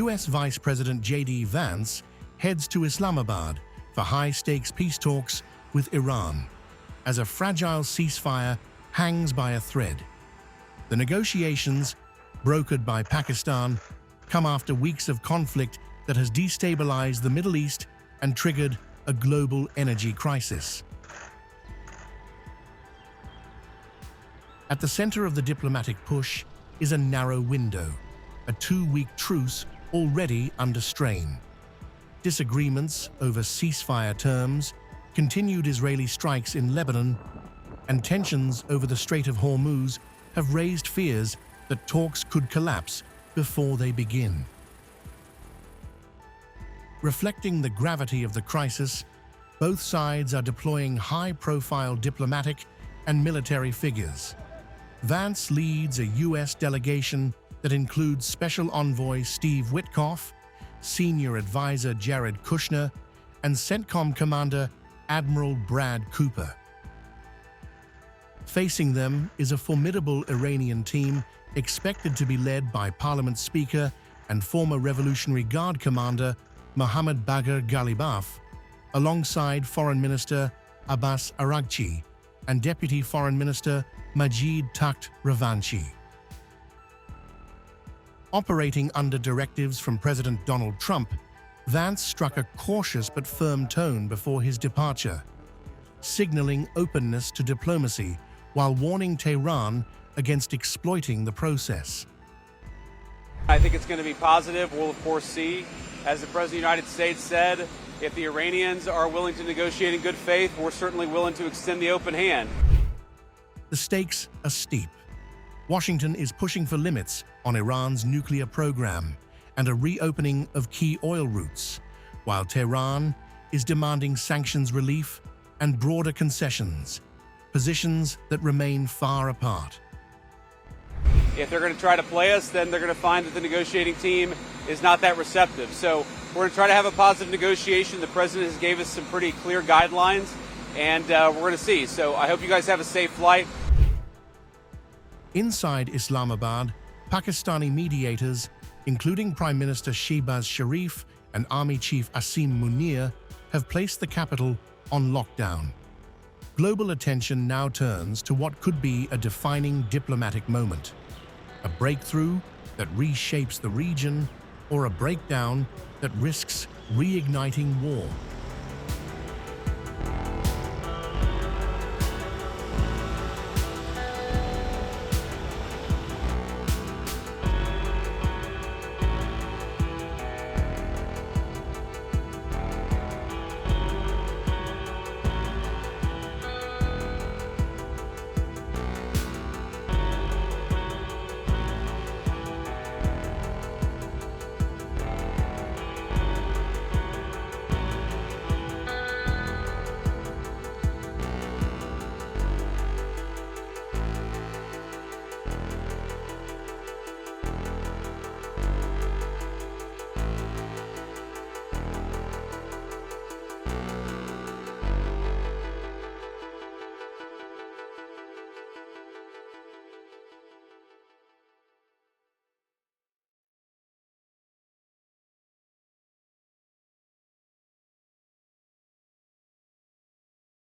US Vice President JD Vance heads to Islamabad for high-stakes peace talks with Iran, as a fragile ceasefire hangs by a thread. The negotiations, brokered by Pakistan, come after weeks of conflict that has destabilized the Middle East and triggered a global energy crisis. At the center of the diplomatic push is a narrow window, a 2-week truce already under strain. Disagreements over ceasefire terms, continued Israeli strikes in Lebanon, and tensions over the Strait of Hormuz have raised fears that talks could collapse before they begin. Reflecting the gravity of the crisis, both sides are deploying high-profile diplomatic and military figures. Vance leads a U.S. delegation that includes Special Envoy Steve Witkoff, Senior Advisor Jared Kushner, and CENTCOM Commander Admiral Brad Cooper. Facing them is a formidable Iranian team expected to be led by Parliament Speaker and former Revolutionary Guard Commander Mohammad Bagher Ghalibaf, alongside Foreign Minister Abbas Araghchi and Deputy Foreign Minister Majid Takht Ravanchi. Operating under directives from President Donald Trump, Vance struck a cautious but firm tone before his departure, signaling openness to diplomacy while warning Tehran against exploiting the process. I think it's going to be positive. We'll, of course, see. As the President of the United States said, if the Iranians are willing to negotiate in good faith, we're certainly willing to extend the open hand. The stakes are steep. Washington is pushing for limits on Iran's nuclear program and a reopening of key oil routes, while Tehran is demanding sanctions relief and broader concessions, positions that remain far apart. If they're going to try to play us, then they're going to find that the negotiating team is not that receptive. So we're going to try to have a positive negotiation. The President has gave us some pretty clear guidelines, and we're going to see. So I hope you guys have a safe flight. Inside Islamabad, Pakistani mediators, including Prime Minister Shehbaz Sharif and Army Chief Asim Munir, have placed the capital on lockdown. Global attention now turns to what could be a defining diplomatic moment: a breakthrough that reshapes the region, or a breakdown that risks reigniting war.